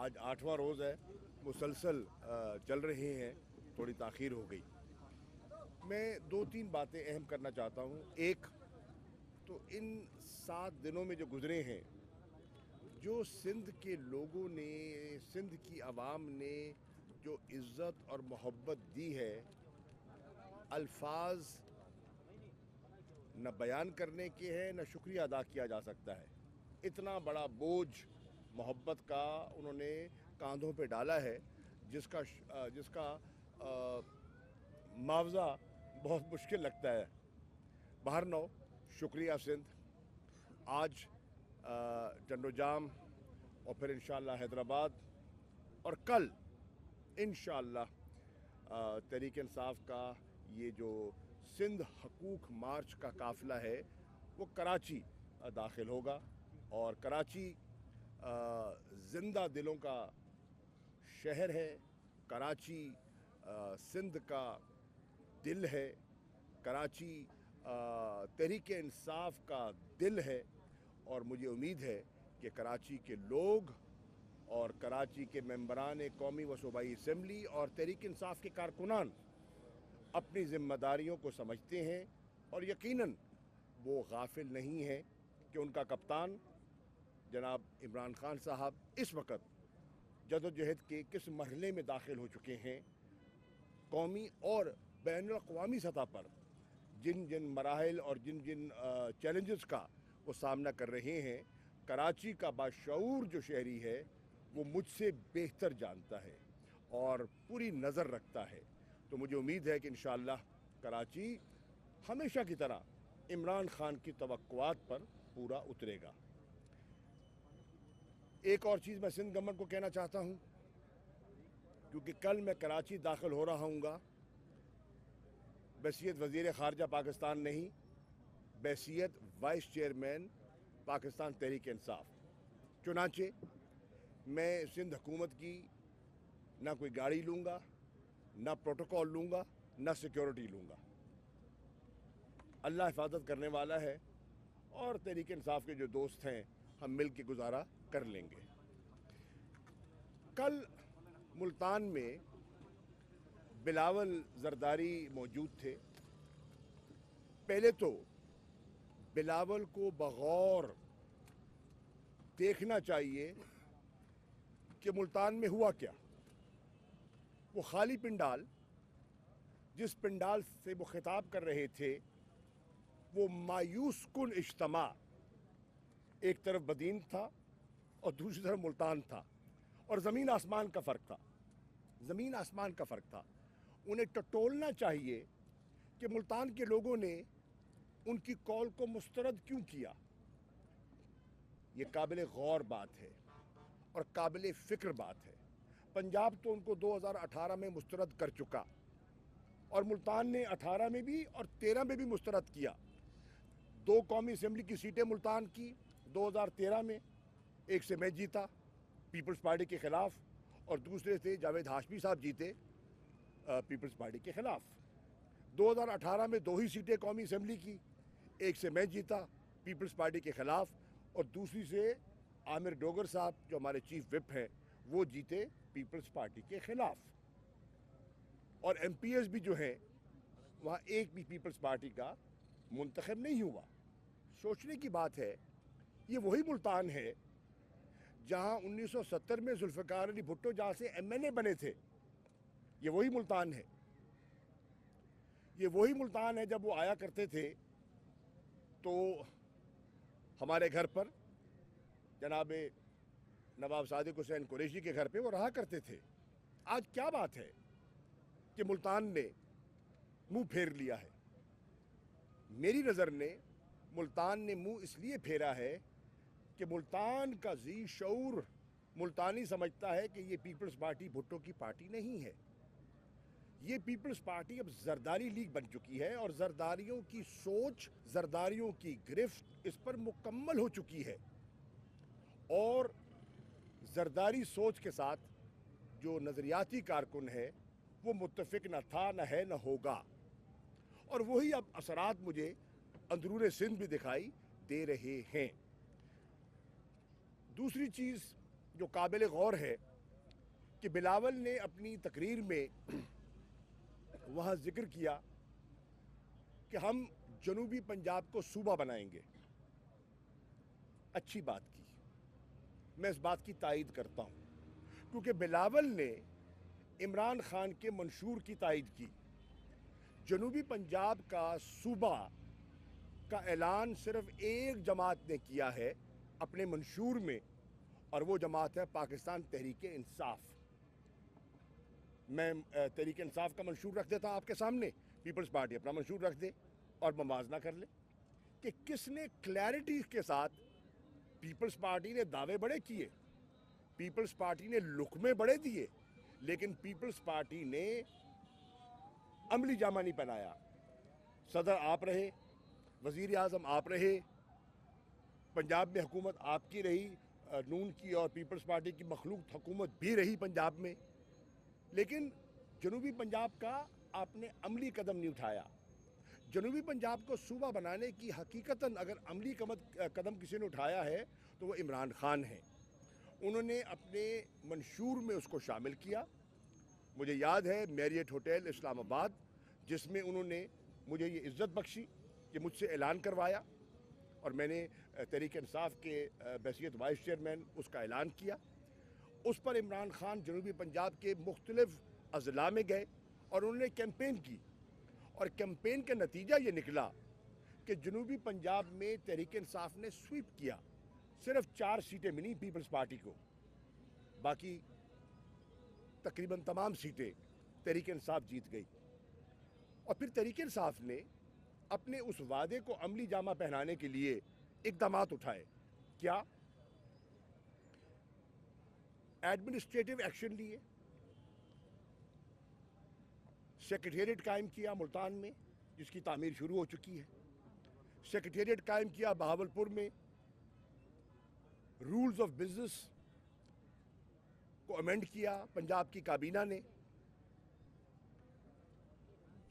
आज 8वां रोज़ है, मुसलसल चल रहे हैं, थोड़ी ताख़ीर हो गई। मैं 2-3 बातें अहम करना चाहता हूँ। एक तो इन 7 दिनों में जो गुज़रे हैं, जो सिंध के लोगों ने, सिंध की आवाम ने जो इज़्ज़त और मोहब्बत दी है, अल्फाज न बयान करने के हैं, न शुक्रिया अदा किया जा सकता है। इतना बड़ा बोझ मोहब्बत का उन्होंने कांधों पे डाला है, जिसका मुआवजा बहुत मुश्किल लगता है। बहरनौ, शुक्रिया सिंध। आज चंडोजाम और फिर इंशाअल्लाह हैदराबाद और कल इंशाअल्लाह तहरीक इंसाफ का ये जो सिंध हकूक़ मार्च का काफ़िला है वो कराची दाखिल होगा। और कराची ज़िंदा दिलों का शहर है। कराची सिंध का दिल है। कराची तहरीक इंसाफ का दिल है। और मुझे उम्मीद है कि कराची के लोग और कराची के मेंबरान कौमी व सूबाई असम्बली और तहरीक इंसाफ के कारकुनान अपनी ज़िम्मेदारियों को समझते हैं और यकीनन वो गाफिल नहीं हैं कि उनका कप्तान जनाब इमरान खान साहब इस वक्त जदोजहद के किस मरहले में दाखिल हो चुके हैं। कौमी और बैनुल-अक़वामी सतह पर जिन जिन मराहिल और जिन जिन चैलेंजेस का वो सामना कर रहे हैं, कराची का बाशऊर जो शहरी है वो मुझसे बेहतर जानता है और पूरी नज़र रखता है। तो मुझे उम्मीद है कि इंशाअल्लाह कराची हमेशा की तरह इमरान खान की तवक्कुआत पर पूरा उतरेगा। एक और चीज़ मैं सिंध गवर्नमेंट को कहना चाहता हूँ, क्योंकि कल मैं कराची दाखिल हो रहा हूँगा बहसीयत वज़ीर ख़ारजा पाकिस्तान नहीं, बहसीयत वाइस चेयरमैन पाकिस्तान तहरीक इंसाफ। चुनांचे मैं सिंध हुकूमत की ना कोई गाड़ी लूँगा, ना प्रोटोकॉल लूँगा, ना सिक्योरिटी लूँगा। अल्लाह हिफाजत करने वाला है और तहरीक इंसाफ के जो दोस्त हैं हम मिल के गुजारा कर लेंगे। कल मुल्तान में बिलावल जरदारी मौजूद थे। पहले तो बिलावल को बगौर देखना चाहिए कि मुल्तान में हुआ क्या। वो खाली पिंडाल, जिस पिंडाल से वो खिताब कर रहे थे, वो मायूस कुन इज्तिमा, एक तरफ बदीन था और दूसरी तरफ मुल्तान था और ज़मीन आसमान का फ़र्क था। ज़मीन आसमान का फ़र्क था। उन्हें टटोलना चाहिए कि मुल्तान के लोगों ने उनकी कॉल को मुस्तरद क्यों किया। ये काबिल गौर बात है और काबिल फ़िक्र बात है। पंजाब तो उनको 2018 में मुस्तरद कर चुका और मुल्तान ने 18 में भी और 13 में भी मुस्तरद किया। 2 कौमी असम्बली की सीटें मुल्तान की 2013 में, एक से मैं जीता पीपल्स पार्टी के ख़िलाफ़ और दूसरे से जावेद हाशमी साहब जीते पीपल्स पार्टी के ख़िलाफ़। 2018 में 2 ही सीटें कौमी असम्बली की, एक से मैं जीता पीपल्स पार्टी के ख़िलाफ़ और दूसरी से आमिर डोगर साहब जो हमारे चीफ विप हैं वो जीते पीपल्स पार्टी के ख़िलाफ़। और MPs भी जो हैं वहाँ एक भी पीपल्स पार्टी का मुंतखब नहीं हुआ। सोचने की बात है, ये वही मुल्तान है जहाँ 1970 में जुल्फ़िकार अली भुट्टो जहाँ से MNA बने थे। ये वही मुल्तान है। ये वही मुल्तान है जब वो आया करते थे तो हमारे घर पर जनाब नवाब सादिक हुसैन कुरैशी के घर पे वो रहा करते थे। आज क्या बात है कि मुल्तान ने मुंह फेर लिया है। मेरी नज़र ने मुल्तान ने मुंह इसलिए फेरा है कि मुल्तान का जी शऊर मुल्तानी समझता है कि ये पीपल्स पार्टी भुट्टो की पार्टी नहीं है। ये पीपल्स पार्टी अब जरदारी लीग बन चुकी है और जरदारियों की सोच, जरदारियों की गिरफ्त इस पर मुकम्मल हो चुकी है। और जरदारी सोच के साथ जो नज़रियाती कारकुन है वो मुत्तफिक न था, न है, न होगा। और वही अब असरात मुझे अंदरूने सिंध भी दिखाई दे रहे हैं। दूसरी चीज़ जो काबिल गौर है کہ بلاول نے اپنی تقریر میں وہاں ذکر کیا کہ ہم جنوبی پنجاب کو صوبہ بنائیں گے. اچھی بات کی، میں اس بات کی تائید کرتا ہوں، کیونکہ بلاول نے عمران خان کے منشور کی تائید کی. جنوبی پنجاب کا صوبہ کا اعلان صرف ایک جماعت نے کیا ہے اپنے منشور میں، اور وہ جماعت ہے پاکستان تحریک انصاف. میں تحریک انصاف کا منشور رکھ دیتا ہوں آپ کے سامنے، پیپلز پارٹی اپنا منشور رکھ دے اور موازنہ کر لے کہ کس نے کلیئرٹی کے ساتھ. پیپلز پارٹی نے دعوے بڑے کیے، پیپلز پارٹی نے لقمے بڑے دیے، لیکن پیپلز پارٹی نے عملی جامہ نہیں پہنایا. صدر آپ رہے، وزیر اعظم آپ رہے، پنجاب میں حکومت آپ کی رہی، نون کی اور پیپلز پارٹی کی مخلوط حکومت بھی رہی پنجاب میں، لیکن جنوبی پنجاب کا آپ نے عملی قدم نہیں اٹھایا. جنوبی پنجاب کو صوبہ بنانے کی حقیقتاً اگر عملی قدم کسی نے اٹھایا ہے تو وہ عمران خان ہیں. انہوں نے اپنے منشور میں اس کو شامل کیا. مجھے یاد ہے میریٹ ہوٹل اسلام آباد، جس میں انہوں نے مجھے یہ عزت بخشی کہ مجھ سے اعلان کروایا، اور میں نے تحریک انصاف کے بحیثیت وائس چیئرمین اس کا اعلان کیا. اس پر عمران خان جنوبی پنجاب کے مختلف اضلاع میں گئے اور انہوں نے کیمپین کی، اور کیمپین کا نتیجہ یہ نکلا کہ جنوبی پنجاب میں تحریک انصاف نے سویپ کیا. صرف 4 سیٹیں ملی پیپلز پارٹی کو، باقی تقریباً تمام سیٹیں تحریک انصاف جیت گئی. اور پھر تحریک انصاف نے اپنے اس وعدے کو عملی جامہ پہنانے کے لیے اقدامات اٹھائے. کیا؟ ایڈمنسٹریٹو ایکشن لیے، سیکریٹریٹ قائم کیا ملتان میں جس کی تعمیر شروع ہو چکی ہے، سیکریٹریٹ قائم کیا بہاولپور میں، رولز آف بزنس کو امینڈ کیا پنجاب کی کابینہ نے،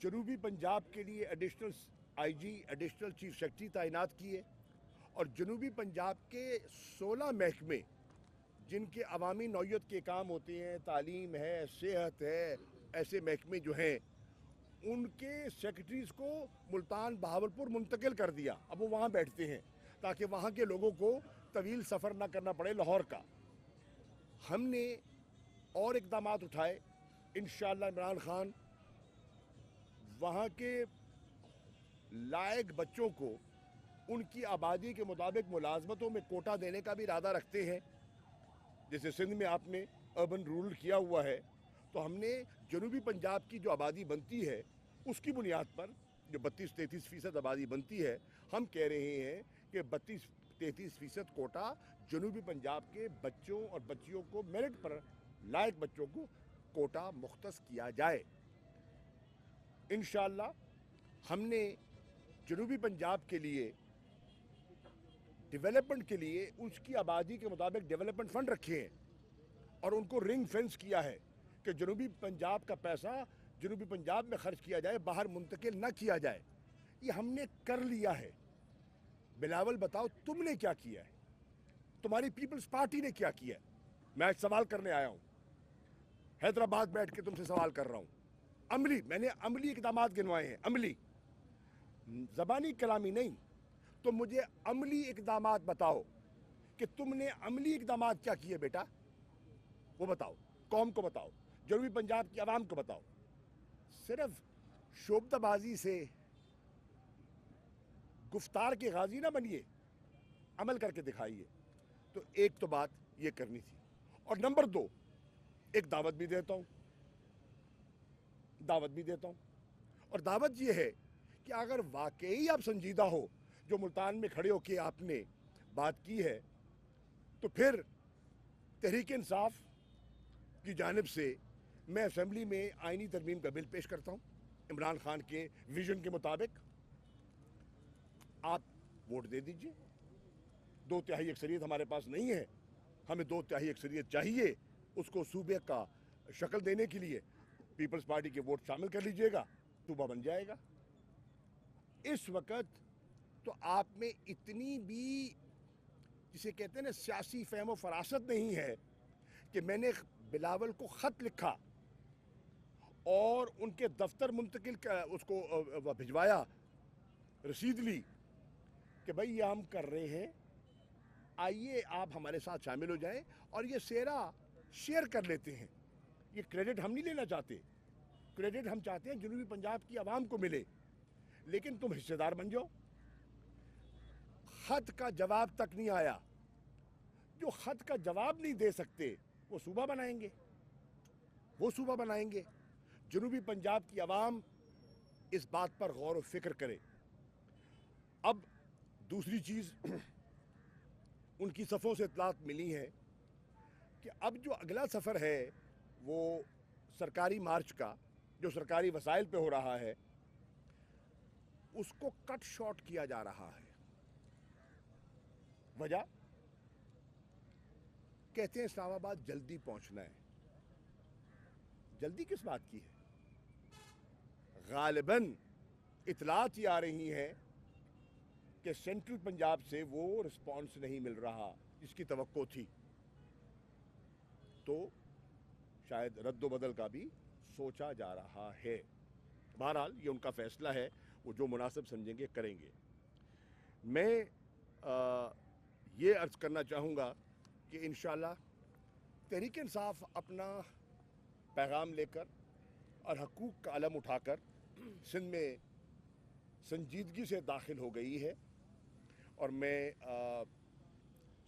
جنوبی پنجاب کے لیے additional I G additional chief secretary تعینات کیے، اور جنوبی پنجاب کے 16 محکمے جن کے عوامی نوعیت کے کام ہوتے ہیں، تعلیم ہے، صحت ہے، ایسے محکمے جو ہیں ان کے سیکرٹریز کو ملتان بہاولپور منتقل کر دیا. اب وہ وہاں بیٹھتے ہیں تاکہ وہاں کے لوگوں کو طویل سفر نہ کرنا پڑے لاہور کا. ہم نے اور اقدامات اٹھائے. انشاءاللہ عمران خان وہاں کے لائق بچوں کو ان کی آبادی کے مطابق ملازمتوں میں کوٹا دینے کا بھی ارادہ رکھتے ہیں. جیسے سندھ میں آپ نے اربن رورل کیا ہوا ہے، تو ہم نے جنوبی پنجاب کی جو آبادی بنتی ہے اس کی بنیاد پر جو 32-33% آبادی بنتی ہے، ہم کہہ رہے ہیں کہ 32-33% کوٹا جنوبی پنجاب کے بچوں اور بچیوں کو میرٹ پر لائق بچوں کو کوٹا مختص کیا جائے. انشاءاللہ ہم نے جنوبی پنجاب کے لیے ڈیولپمنٹ کے لیے اس کی آبادی کے مطابق ڈیولپمنٹ فنڈ رکھے ہیں، اور ان کو رنگ فینس کیا ہے کہ جنوبی پنجاب کا پیسہ جنوبی پنجاب میں خرچ کیا جائے، باہر منتقل نہ کیا جائے. یہ ہم نے کر لیا ہے. بلاول بتاؤ تم نے کیا کیا ہے؟ تمہاری پیپلز پارٹی نے کیا کیا ہے؟ میں آج سوال کرنے آیا ہوں، حیدرآباد بیٹھ کے تم سے سوال کر رہا ہوں. میں نے عملی اقدامات گنوائے ہیں، عملی، زبانی کلامی نہیں. تم مجھے عملی اقدامات بتاؤ کہ تم نے عملی اقدامات کیا کیے بیٹا، وہ بتاؤ، قوم کو بتاؤ، جنوبی پنجاب کی عوام کو بتاؤ. صرف شوبدہ بازی سے گفتار کے غازی نہ بنیے، عمل کر کے دکھائیے. تو ایک تو بات یہ کرنی تھی. اور نمبر 2، ایک دعوت بھی دیتا ہوں، اور دعوت یہ ہے کہ اگر واقعی آپ سنجیدہ ہو جو ملتان میں کھڑے ہو کے آپ نے بات کی ہے، تو پھر تحریک انصاف کی جانب سے میں اسمبلی میں آئینی ترمیم کا بل پیش کرتا ہوں عمران خان کے ویژن کے مطابق. آپ ووٹ دے دیجئے. 2/3 اکثریت ہمارے پاس نہیں ہے، ہمیں 2/3 اکثریت چاہیے اس کو صوبے کا شکل دینے کے لیے. پیپلز پارٹی کے ووٹ شامل کر لیجئے گا، صوبہ بن جائے گا. اس وقت تو آپ میں اتنی بھی جسے کہتے ہیں نا سیاسی فہم و فراست نہیں ہے کہ میں نے बिलावल को ख़त लिखा और उनके दफ्तर मुंतकिल उसको भिजवाया, रसीद ली कि भाई ये हम कर रहे हैं, आइए आप हमारे साथ शामिल हो जाएं और ये सेरा शेयर कर लेते हैं। ये क्रेडिट हम नहीं लेना चाहते, क्रेडिट हम चाहते हैं जनूबी पंजाब की आवाम को मिले, लेकिन तुम हिस्सेदार बन जाओ। खत का जवाब तक नहीं आया। जो खत का जवाब नहीं दे सकते वो सूबा बनाएंगे, वो सूबा बनाएंगे। जनूबी पंजाब की आवाम इस बात पर गौर व फिक्र करे। अब दूसरी चीज़ उनकी सफ़ों से इत्तलात मिली है कि अब जो अगला सफ़र है वो सरकारी मार्च का, जो सरकारी वसाइल पे हो रहा है, उसको कट शॉर्ट किया जा रहा है। वजह कहते हैं इस्लामाबाद जल्दी पहुंचना है। जल्दी किस बात की है? गालिबन इत्तलात ये आ रही हैं कि सेंट्रल पंजाब से वो रिस्पांस नहीं मिल रहा जिसकी तवक्को थी, तो शायद रद्दो बदल का भी सोचा जा रहा है। बहरहाल ये उनका फैसला है, वो जो मुनासिब समझेंगे करेंगे। मैं ये अर्ज करना चाहूँगा कि इंशाअल्लाह तहरीक इंसाफ अपना पैगाम लेकर और हकूक़ का अलम उठाकर सिंध में संजीदगी से दाखिल हो गई है। और मैं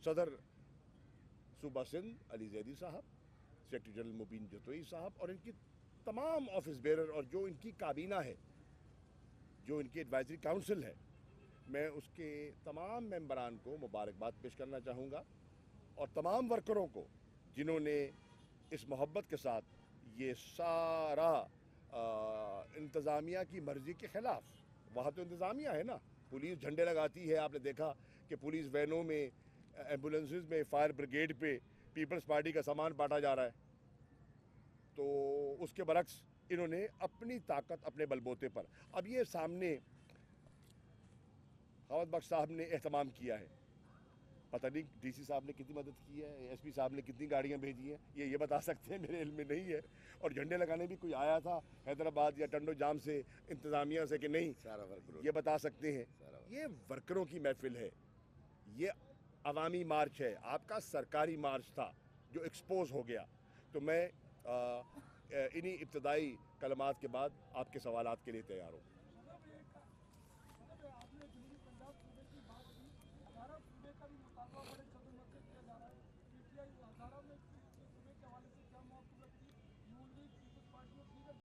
सदर सूबा सिंध अली जैदी साहब, सेक्रेटरी जनरल मुबीन जतोई साहब और इनकी तमाम ऑफिस बेरर और जो इनकी काबीना है, जो इनकी एडवाइजरी काउंसिल है, मैं उसके तमाम मेंबरान को मुबारकबाद पेश करना चाहूँगा और तमाम वर्करों को जिन्होंने इस मोहब्बत के साथ ये सारा इंतज़ामिया की मर्ज़ी के ख़िलाफ़, वहाँ तो इंतज़ामिया है ना, पुलिस झंडे लगाती है। आपने देखा कि पुलिस वैनों में, एम्बुलेंसेस में, फायर ब्रिगेड पे पीपल्स पार्टी का सामान बांटा जा रहा है। तो उसके बरक्स इन्होंने अपनी ताकत अपने बलबूते पर, अब ये सामने अवध बख्श साहब ने एहतमाम किया है, पता नहीं डीसी साहब ने कितनी मदद की है, एसपी साहब ने कितनी गाड़ियां भेजी हैं, ये बता सकते हैं, मेरे इल्म में नहीं है। और झंडे लगाने भी कोई आया था हैदराबाद या टंडो जाम से, इंतज़ामिया से कि नहीं, ये बता सकते हैं। ये वर्करों की महफिल है, ये अवामी मार्च है, आपका सरकारी मार्च था जो एक्सपोज हो गया। तो मैं इन्हीं इब्तदाई कलमात के बाद आपके सवालात के लिए तैयार हूँ।